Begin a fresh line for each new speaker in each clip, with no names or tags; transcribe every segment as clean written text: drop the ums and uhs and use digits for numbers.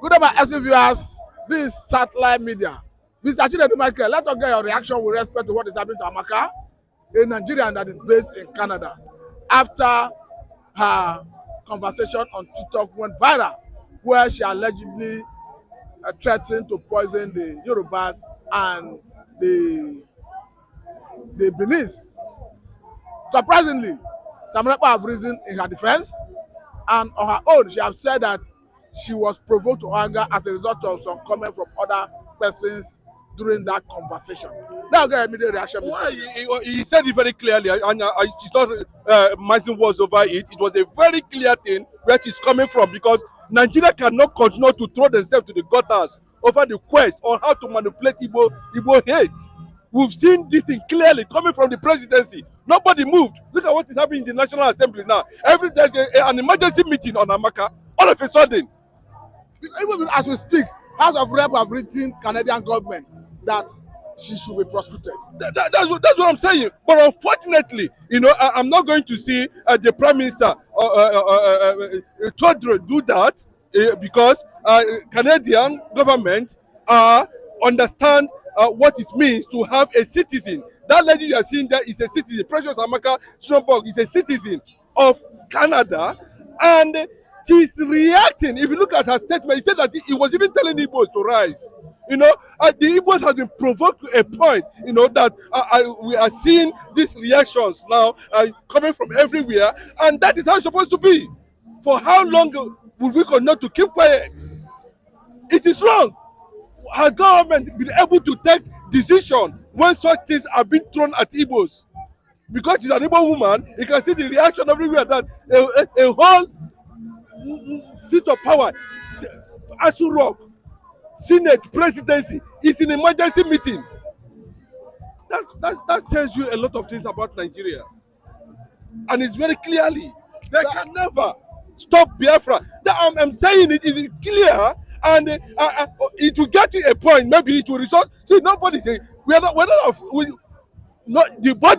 Good day, my SC viewers. This is satellite media. Mr. Chinedu Michael, let us get your reaction with respect to what is happening to Amaka, a Nigerian that is based in Canada, after her conversation on TikTok went viral, where she allegedly threatened to poison the Yorubas and the Benin. Surprisingly, some people have risen in her defense, and on her own, she has said that she was provoked to anger as a result of some comment from other persons during that conversation. Now get immediate reaction.
Why he said it very clearly, and she's not mincing words over it. It was a very clear thing where she's coming from, because Nigeria cannot continue to throw themselves to the gutters over the quest on how to manipulate Igbo hate. We've seen this thing clearly coming from the presidency. Nobody moved. Look at what is happening in the National Assembly now. Every day there's an emergency meeting on Amaka. All of a sudden,
Even as we speak, House of Rep have written Canadian government that she should be prosecuted.
That's what I'm saying. But unfortunately, I'm not going to see the Prime Minister Todro do that because Canadian government understand what it means to have a citizen. That lady you are seeing there is a citizen. Precious Amaka Stromberg is a citizen of Canada, and she's reacting. If you look at her statement, he said that he was even telling Igbos to rise. The Igbos has been provoked to a point, that we are seeing these reactions now coming from everywhere, and that is how it's supposed to be. For how long will we continue to keep quiet? It is wrong. Has government been able to take decision when such things are being thrown at Igbos? Because she's an Igbo woman, you can see the reaction everywhere that a whole seat of power, Asu Rock, Senate, presidency is in emergency meeting. That tells you a lot of things about Nigeria, and it's very clearly they can never stop Biafra. I'm saying it is clear, and it will get to a point. Maybe it will result. See, nobody say both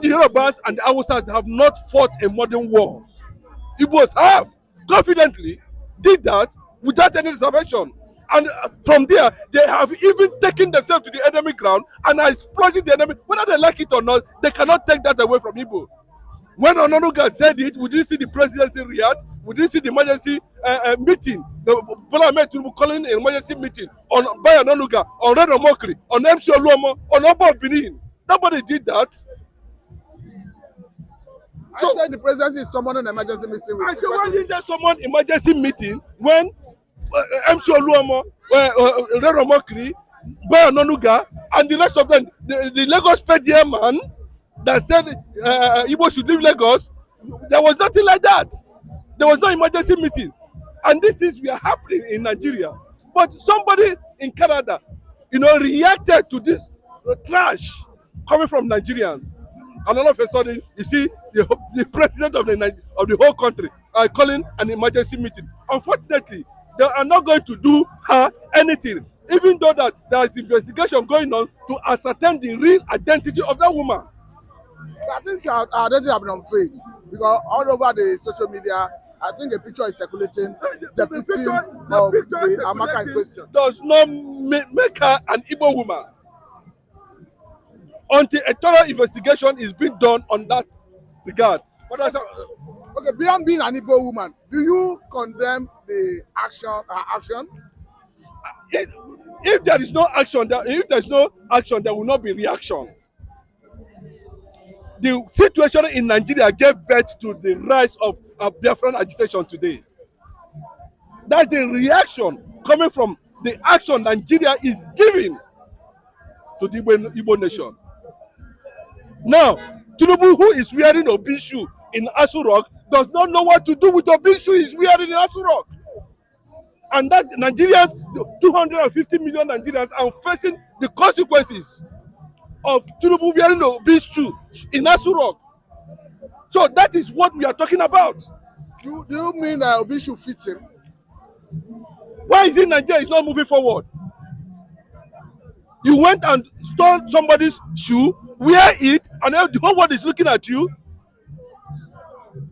the Yorubas and the Hausas have not fought a modern war. Igbos have confidently did that without any reservation. And from there, they have even taken themselves to the enemy ground and are exploiting the enemy. Whether they like it or not, they cannot take that away from Igbo. When Ononuga said it, we didn't see the presidency react. We didn't see the emergency meeting. Bola Ahmed Tinubu calling an emergency meeting on Bayo Ononuga, on Red Omokri, on MC Oluomo, on Oba of Benin. Nobody did that.
So I said the presidency is summoning an emergency meeting.
I said, why didn't they summon emergency meeting when MC Oluomo, Red Omokri, Bayo Ononuga, and the rest of them, the Lagos PDM man that said Igbo should leave Lagos, there was nothing like that. There was no emergency meeting. And these things were happening in Nigeria. But somebody in Canada, reacted to this trash coming from Nigerians. And all of a sudden, you see the president of the whole country calling an emergency meeting. Unfortunately, they are not going to do her anything, even though that there is investigation going on to ascertain the real identity of that woman.
I think her identity have been unfaked because all over the social media, I think a picture is circulating depicting of the Amaka in question.
Does not make her an Igbo woman until a thorough investigation is being done on that regard. But
okay, beyond being an Igbo woman, do you condemn the action? Her action?
If there is no action, there will not be reaction. The situation in Nigeria gave birth to the rise of Biafran agitation today. That's the reaction coming from the action Nigeria is giving to the Igbo nation. Now, Tinubu, who is wearing Obi shoe in Asu Rock, does not know what to do with Obi shoe he's wearing in Asu Rock. And that Nigerians, 250 million Nigerians, are facing the consequences of Tinubu wearing Obi shoe in Asu Rock. So that is what we are talking about.
Do you mean that Obi shoe fits him?
Why is it Nigeria is not moving forward? You went and stole somebody's shoe, wear it, and the whole world is looking at you.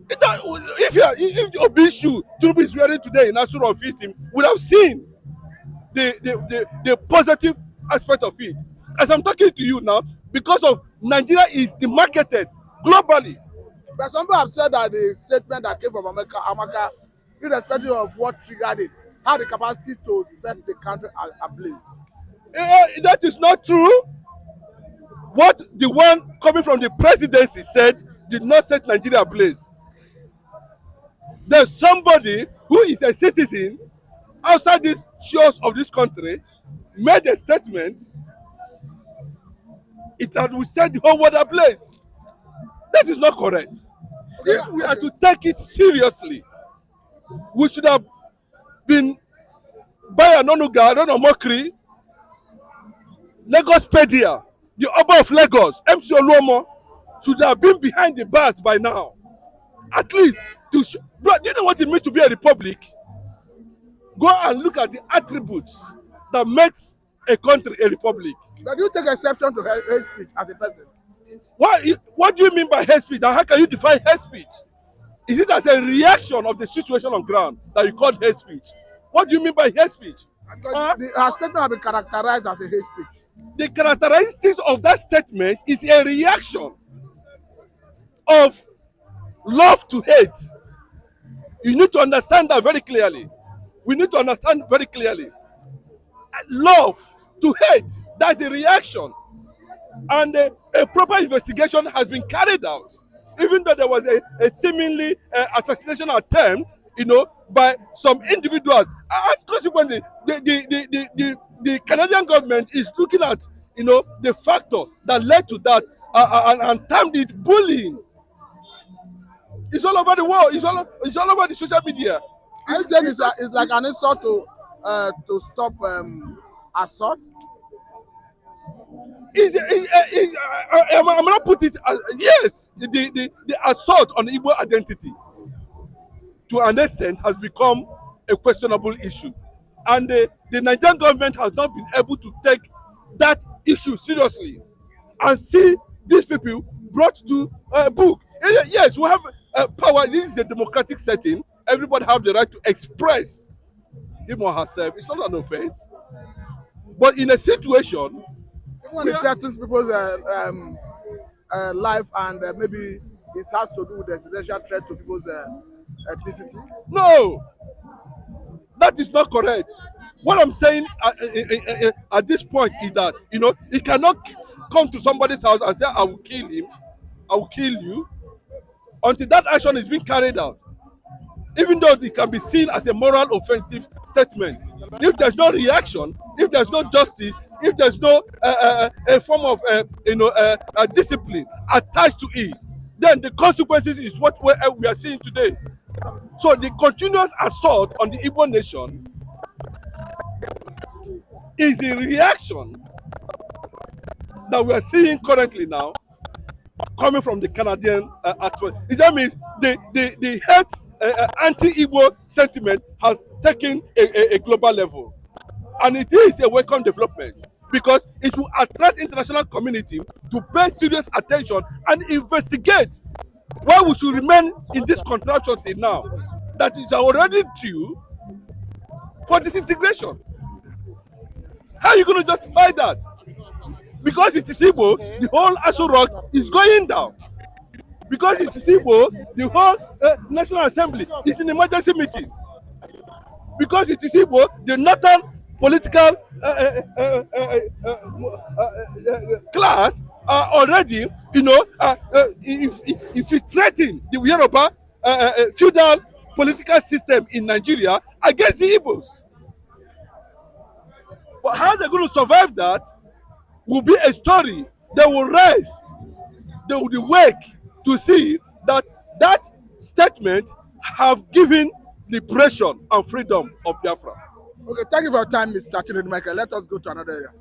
If Obi's shoe Tinubu is wearing today in Asu Rock fits him, would have seen. the positive aspect of it. As I'm talking to you now, because of Nigeria is demarketed globally.
But some people have said that the statement that came from Amaka, irrespective of what triggered it, had the capacity to set the country ablaze.
That is not true. What the one coming from the presidency said did not set Nigeria ablaze. There's somebody who is a citizen outside these shores of this country made a statement that will set the whole world ablaze. That is not correct.
Okay,
If we are to take it seriously, we should have been by Anonuga, Anonomokri, Lagos Pedia, the Oba of Lagos, MC Oluomo, should have been behind the bars by now. At least, bro, do you know what it means to be a republic? Go and look at the attributes that makes a country a republic.
but you take exception to hate speech as a person.
What do you mean by hate speech, and how can you define hate speech? Is it as a reaction of the situation on ground that you call hate speech? What do you mean by hate speech?
Her statement has been characterized as a hate speech.
The characteristics of that statement is a reaction of love to hate. You need to understand that very clearly. We need to understand very clearly. Love to hate, that's a reaction. And a proper investigation has been carried out. Even though there was a seemingly assassination attempt, by some individuals. And consequently, the Canadian government is looking at, the factor that led to that and termed it bullying. It's all over the world. It's all over the social media.
Are you saying it's like an insult to stop assault?
I'm gonna put it as yes. The assault on Igbo identity, to an extent, has become a questionable issue, and the Nigerian government has not been able to take that issue seriously and see these people brought to book. Yes, we have power. This is a democratic setting. Everybody have the right to express him or herself. It's not an offense, but in a situation
When it threatens people's life and maybe it has to do with the existential threat to people's ethnicity.
no, that is not correct. What I'm saying at this point is that he cannot come to somebody's house and say, "I will kill him, I will kill you," until that action is being carried out. Even though it can be seen as a moral offensive statement, if there's no reaction, if there's no justice, if there's no a form of discipline attached to it, then the consequences is what we are seeing today. So the continuous assault on the Igbo nation is the reaction that we are seeing currently now, coming from the Canadian aspect. It that means the hate anti-Igbo sentiment has taken a global level, and it is a welcome development because it will attract international community to pay serious attention and investigate why we should remain in this contraption till now that is already due for disintegration. How are you going to justify that? Because it is Igbo, the whole Aso Rock is going down. Because it is Igbo, the whole National Assembly is in emergency meeting. Because it is Igbo, the northern political class are already, if it threaten the Yoruba feudal political system in Nigeria against the Igbos. But how they're going to survive that will be a story. They will rise, they will wake to see that that statement have given liberation and freedom of Biafra.
Okay, thank you for your time, Mr. Chinedu Michael. Let us go to another area.